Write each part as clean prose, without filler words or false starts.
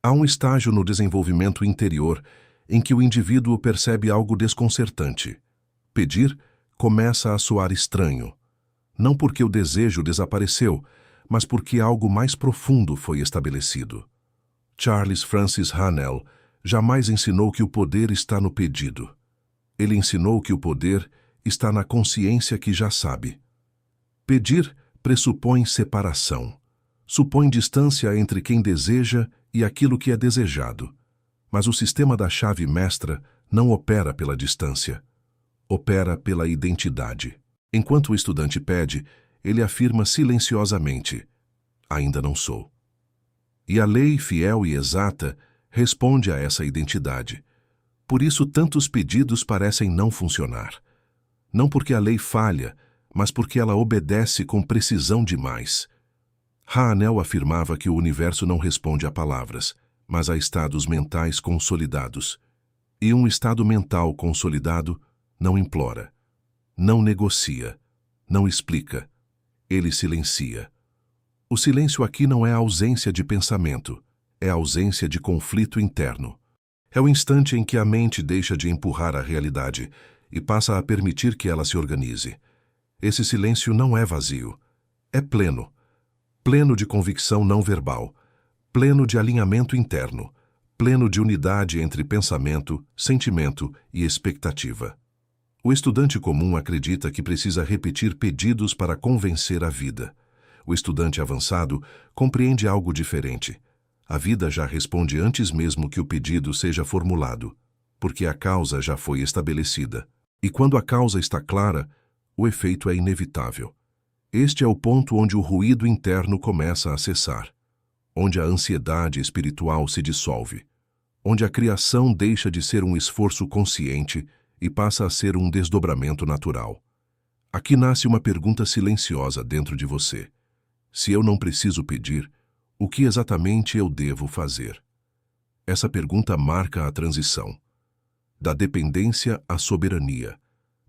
Há um estágio no desenvolvimento interior em que o indivíduo percebe algo desconcertante. Pedir começa a soar estranho. Não porque o desejo desapareceu, mas porque algo mais profundo foi estabelecido. Charles Francis Hanel jamais ensinou que o poder está no pedido. Ele ensinou que o poder está na consciência que já sabe. Pedir pressupõe separação. Supõe distância entre quem deseja e aquilo que é desejado. Mas o sistema da chave mestra não opera pela distância. Opera pela identidade. Enquanto o estudante pede, ele afirma silenciosamente: ainda não sou. E a lei fiel e exata responde a essa identidade. Por isso tantos pedidos parecem não funcionar. Não porque a lei falha, mas porque ela obedece com precisão demais. Hanel afirmava que o universo não responde a palavras, mas a estados mentais consolidados. E um estado mental consolidado não implora, não negocia, não explica. Ele silencia. O silêncio aqui não é a ausência de pensamento, é a ausência de conflito interno. É o instante em que a mente deixa de empurrar a realidade e passa a permitir que ela se organize. Esse silêncio não é vazio, é pleno. Pleno de convicção não verbal, pleno de alinhamento interno, pleno de unidade entre pensamento, sentimento e expectativa. O estudante comum acredita que precisa repetir pedidos para convencer a vida. O estudante avançado compreende algo diferente. A vida já responde antes mesmo que o pedido seja formulado, porque a causa já foi estabelecida. E quando a causa está clara, o efeito é inevitável. Este é o ponto onde o ruído interno começa a cessar, onde a ansiedade espiritual se dissolve, onde a criação deixa de ser um esforço consciente e passa a ser um desdobramento natural. Aqui nasce uma pergunta silenciosa dentro de você. Se eu não preciso pedir, o que exatamente eu devo fazer? Essa pergunta marca a transição da dependência à soberania,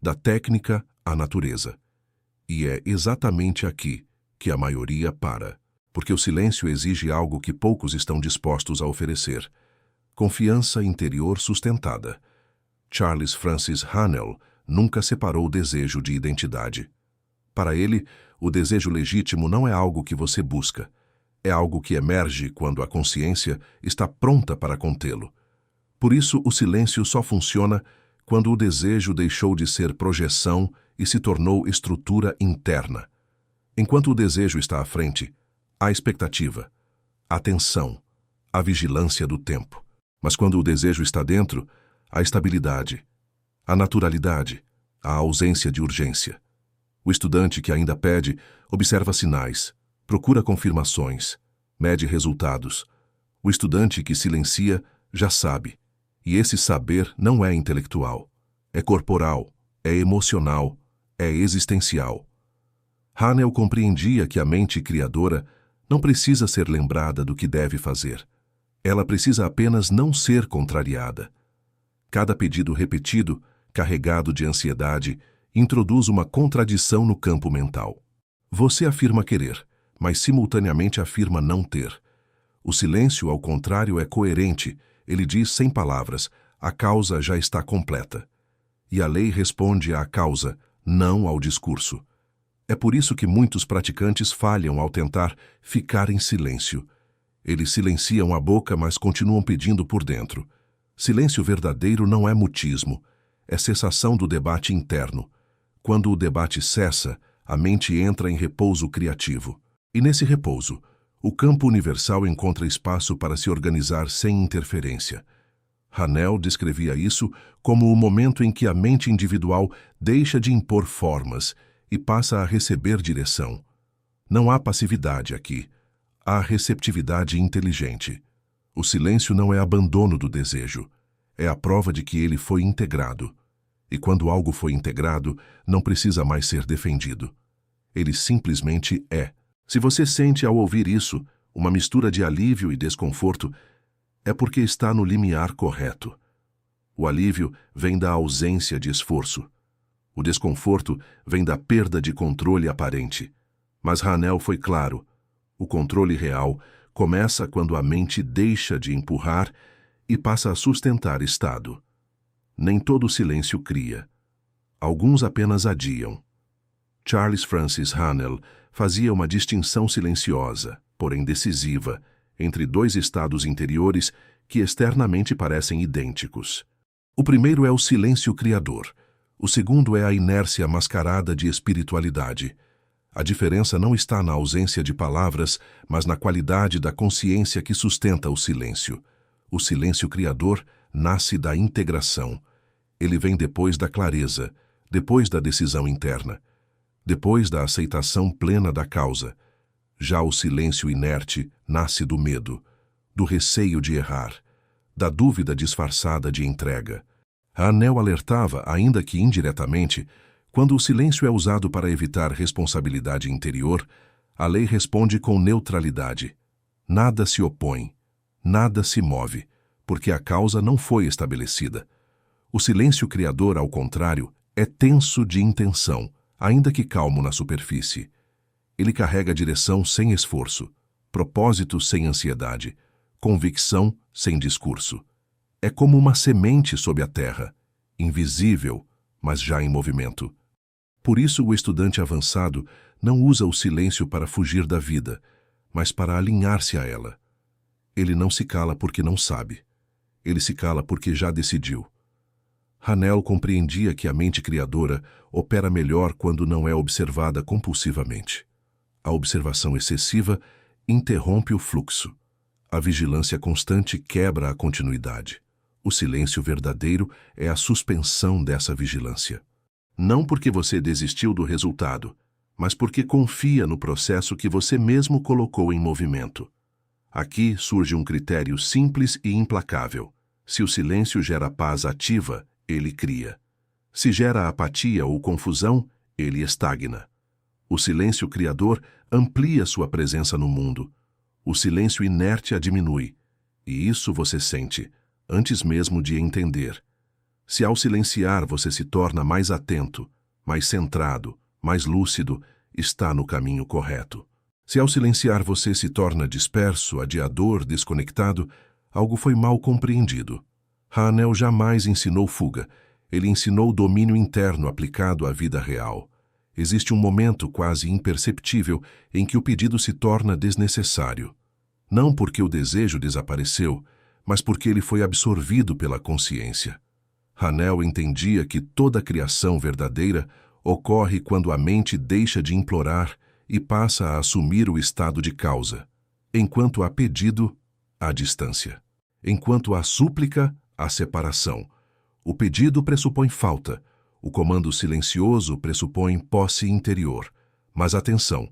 da técnica à natureza. E é exatamente aqui que a maioria para, porque o silêncio exige algo que poucos estão dispostos a oferecer: confiança interior sustentada. Charles Francis Hanel nunca separou o desejo de identidade. Para ele, o desejo legítimo não é algo que você busca, é algo que emerge quando a consciência está pronta para contê-lo. Por isso, o silêncio só funciona quando o desejo deixou de ser projeção e se tornou estrutura interna. Enquanto o desejo está à frente, há expectativa, a tensão, a vigilância do tempo. Mas quando o desejo está dentro, há estabilidade, a naturalidade, a ausência de urgência. O estudante que ainda pede observa sinais, procura confirmações, mede resultados. O estudante que silencia já sabe, e esse saber não é intelectual, é corporal, é emocional, é existencial. Hanel compreendia que a mente criadora não precisa ser lembrada do que deve fazer. Ela precisa apenas não ser contrariada. Cada pedido repetido, carregado de ansiedade, introduz uma contradição no campo mental. Você afirma querer, mas simultaneamente afirma não ter. O silêncio, ao contrário, é coerente. Ele diz sem palavras: a causa já está completa. E a lei responde à causa, não ao discurso. É por isso que muitos praticantes falham ao tentar ficar em silêncio. Eles silenciam a boca, mas continuam pedindo por dentro. Silêncio verdadeiro não é mutismo, é cessação do debate interno. Quando o debate cessa, a mente entra em repouso criativo. E nesse repouso, o campo universal encontra espaço para se organizar sem interferência. Hanel descrevia isso como o momento em que a mente individual deixa de impor formas e passa a receber direção. Não há passividade aqui, há receptividade inteligente. O silêncio não é abandono do desejo, é a prova de que ele foi integrado. E quando algo foi integrado, não precisa mais ser defendido. Ele simplesmente é. Se você sente ao ouvir isso uma mistura de alívio e desconforto, é porque está no limiar correto. O alívio vem da ausência de esforço. O desconforto vem da perda de controle aparente. Mas Hanel foi claro: o controle real começa quando a mente deixa de empurrar e passa a sustentar estado. Nem todo silêncio cria. Alguns apenas adiam. Charles Francis Hanel fazia uma distinção silenciosa, porém decisiva, entre dois estados interiores que externamente parecem idênticos. O primeiro é o silêncio criador. O segundo é a inércia mascarada de espiritualidade. A diferença não está na ausência de palavras, mas na qualidade da consciência que sustenta o silêncio. O silêncio criador nasce da integração. Ele vem depois da clareza, depois da decisão interna, depois da aceitação plena da causa. Já o silêncio inerte nasce do medo, do receio de errar, da dúvida disfarçada de entrega. Hanel alertava, ainda que indiretamente, quando o silêncio é usado para evitar responsabilidade interior, a lei responde com neutralidade. Nada se opõe, nada se move, porque a causa não foi estabelecida. O silêncio criador, ao contrário, é tenso de intenção, ainda que calmo na superfície. Ele carrega direção sem esforço, propósito sem ansiedade, convicção sem discurso. É como uma semente sob a terra, invisível, mas já em movimento. Por isso o estudante avançado não usa o silêncio para fugir da vida, mas para alinhar-se a ela. Ele não se cala porque não sabe. Ele se cala porque já decidiu. Hanel compreendia que a mente criadora opera melhor quando não é observada compulsivamente. A observação excessiva interrompe o fluxo. A vigilância constante quebra a continuidade. O silêncio verdadeiro é a suspensão dessa vigilância. Não porque você desistiu do resultado, mas porque confia no processo que você mesmo colocou em movimento. Aqui surge um critério simples e implacável. Se o silêncio gera paz ativa, ele cria. Se gera apatia ou confusão, ele estagna. O silêncio criador amplia sua presença no mundo. O silêncio inerte a diminui. E isso você sente, antes mesmo de entender. Se ao silenciar você se torna mais atento, mais centrado, mais lúcido, está no caminho correto. Se ao silenciar você se torna disperso, adiador, desconectado, algo foi mal compreendido. Hanel jamais ensinou fuga. Ele ensinou domínio interno aplicado à vida real. Existe um momento quase imperceptível em que o pedido se torna desnecessário. Não porque o desejo desapareceu, mas porque ele foi absorvido pela consciência. Hanel entendia que toda criação verdadeira ocorre quando a mente deixa de implorar e passa a assumir o estado de causa. Enquanto há pedido, há distância. Enquanto há súplica, há separação. O pedido pressupõe falta. O comando silencioso pressupõe posse interior. Mas atenção,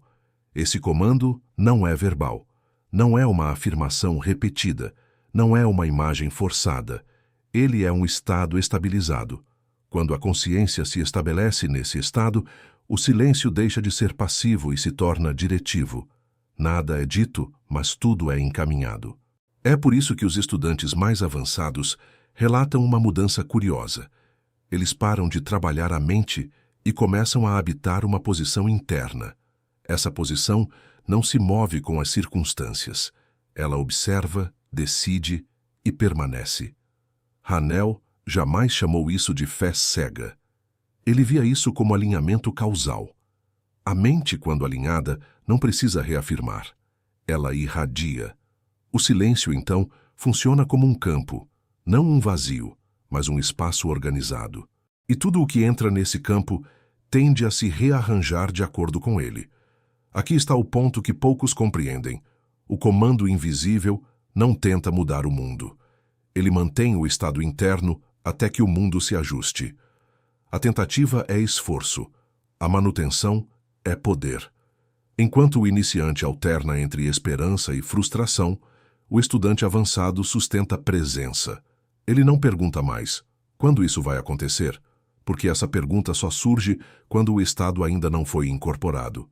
esse comando não é verbal. Não é uma afirmação repetida. Não é uma imagem forçada. Ele é um estado estabilizado. Quando a consciência se estabelece nesse estado, o silêncio deixa de ser passivo e se torna diretivo. Nada é dito, mas tudo é encaminhado. É por isso que os estudantes mais avançados relatam uma mudança curiosa. Eles param de trabalhar a mente e começam a habitar uma posição interna. Essa posição não se move com as circunstâncias. Ela observa, decide e permanece. Hanel jamais chamou isso de fé cega. Ele via isso como alinhamento causal. A mente, quando alinhada, não precisa reafirmar. Ela irradia. O silêncio, então, funciona como um campo, não um vazio, mas um espaço organizado. E tudo o que entra nesse campo tende a se rearranjar de acordo com ele. Aqui está o ponto que poucos compreendem. O comando invisível não tenta mudar o mundo. Ele mantém o estado interno até que o mundo se ajuste. A tentativa é esforço. A manutenção é poder. Enquanto o iniciante alterna entre esperança e frustração, o estudante avançado sustenta presença. Ele não pergunta mais, quando isso vai acontecer? Porque essa pergunta só surge quando o estado ainda não foi incorporado.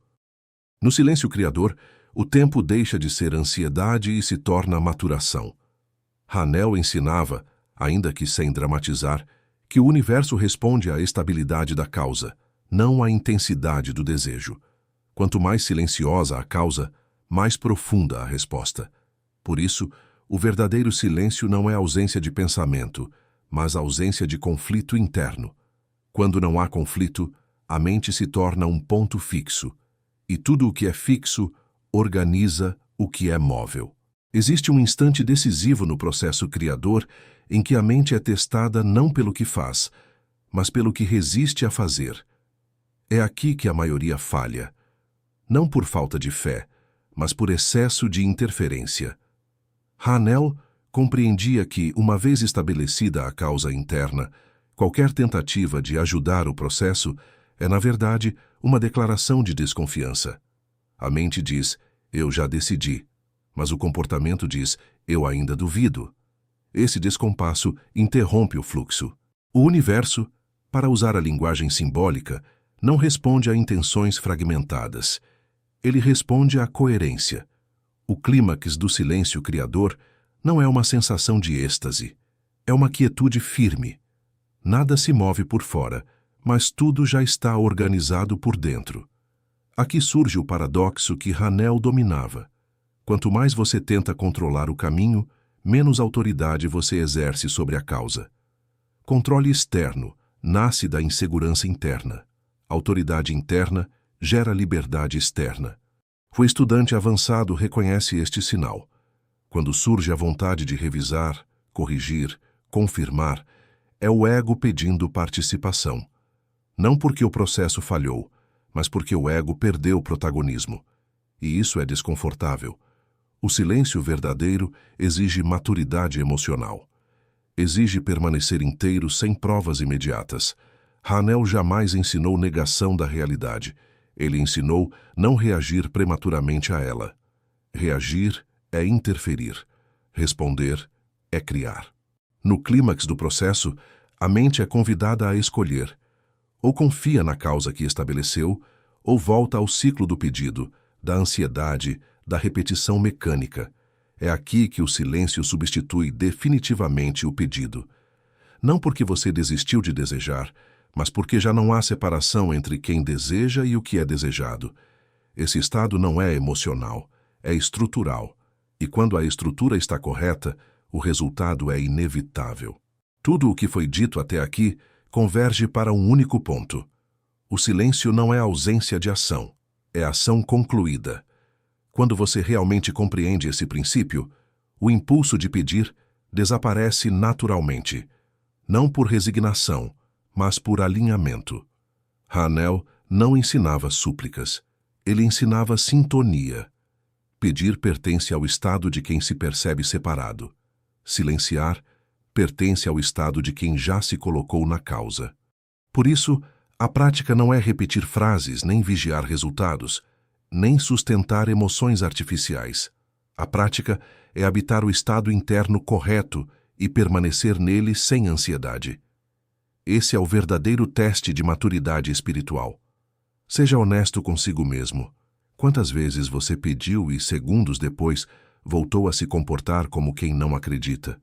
No silêncio criador, o tempo deixa de ser ansiedade e se torna maturação. Hanel ensinava, ainda que sem dramatizar, que o universo responde à estabilidade da causa, não à intensidade do desejo. Quanto mais silenciosa a causa, mais profunda a resposta. Por isso, o verdadeiro silêncio não é ausência de pensamento, mas ausência de conflito interno. Quando não há conflito, a mente se torna um ponto fixo, e tudo o que é fixo organiza o que é móvel. Existe um instante decisivo no processo criador em que a mente é testada não pelo que faz, mas pelo que resiste a fazer. É aqui que a maioria falha, não por falta de fé, mas por excesso de interferência. Hanel compreendia que, uma vez estabelecida a causa interna, qualquer tentativa de ajudar o processo é, na verdade, uma declaração de desconfiança. A mente diz, eu já decidi, mas o comportamento diz, eu ainda duvido. Esse descompasso interrompe o fluxo. O universo, para usar a linguagem simbólica, não responde a intenções fragmentadas. Ele responde à coerência. O clímax do silêncio criador não é uma sensação de êxtase, é uma quietude firme. Nada se move por fora, mas tudo já está organizado por dentro. Aqui surge o paradoxo que Hanel dominava. Quanto mais você tenta controlar o caminho, menos autoridade você exerce sobre a causa. Controle externo nasce da insegurança interna. Autoridade interna gera liberdade externa. O estudante avançado reconhece este sinal. Quando surge a vontade de revisar, corrigir, confirmar, é o ego pedindo participação. Não porque o processo falhou, mas porque o ego perdeu protagonismo. E isso é desconfortável. O silêncio verdadeiro exige maturidade emocional. Exige permanecer inteiro sem provas imediatas. Hanel jamais ensinou negação da realidade. Ele ensinou não reagir prematuramente a ela. Reagir é interferir. Responder é criar. No clímax do processo, a mente é convidada a escolher. Ou confia na causa que estabeleceu, ou volta ao ciclo do pedido, da ansiedade, da repetição mecânica. É aqui que o silêncio substitui definitivamente o pedido. Não porque você desistiu de desejar, mas porque já não há separação entre quem deseja e o que é desejado. Esse estado não é emocional, é estrutural. E quando a estrutura está correta, o resultado é inevitável. Tudo o que foi dito até aqui converge para um único ponto. O silêncio não é ausência de ação, é ação concluída. Quando você realmente compreende esse princípio, o impulso de pedir desaparece naturalmente, não por resignação, mas por alinhamento. Hanel não ensinava súplicas, ele ensinava sintonia. Pedir pertence ao estado de quem se percebe separado. Silenciar pertence ao estado de quem já se colocou na causa. Por isso, a prática não é repetir frases, nem vigiar resultados, nem sustentar emoções artificiais. A prática é habitar o estado interno correto e permanecer nele sem ansiedade. Esse é o verdadeiro teste de maturidade espiritual. Seja honesto consigo mesmo. Quantas vezes você pediu e, segundos depois, voltou a se comportar como quem não acredita?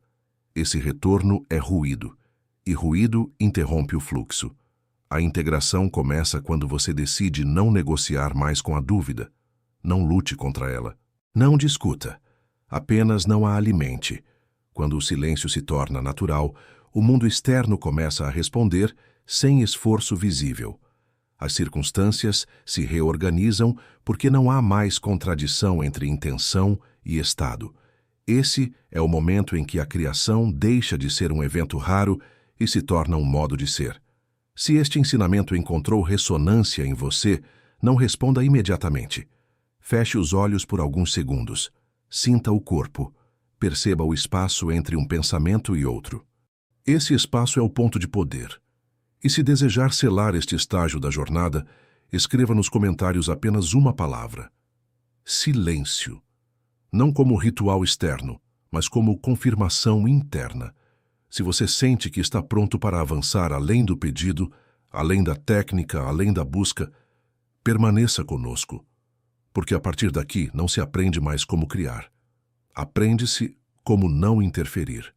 Esse retorno é ruído, e ruído interrompe o fluxo. A integração começa quando você decide não negociar mais com a dúvida. Não lute contra ela. Não discuta. Apenas não a alimente. Quando o silêncio se torna natural, o mundo externo começa a responder sem esforço visível. As circunstâncias se reorganizam porque não há mais contradição entre intenção e estado. Esse é o momento em que a criação deixa de ser um evento raro e se torna um modo de ser. Se este ensinamento encontrou ressonância em você, não responda imediatamente. Feche os olhos por alguns segundos. Sinta o corpo. Perceba o espaço entre um pensamento e outro. Esse espaço é o ponto de poder. E se desejar selar este estágio da jornada, escreva nos comentários apenas uma palavra: silêncio. Não como ritual externo, mas como confirmação interna. Se você sente que está pronto para avançar além do pedido, além da técnica, além da busca, permaneça conosco. Porque a partir daqui não se aprende mais como criar. Aprende-se como não interferir.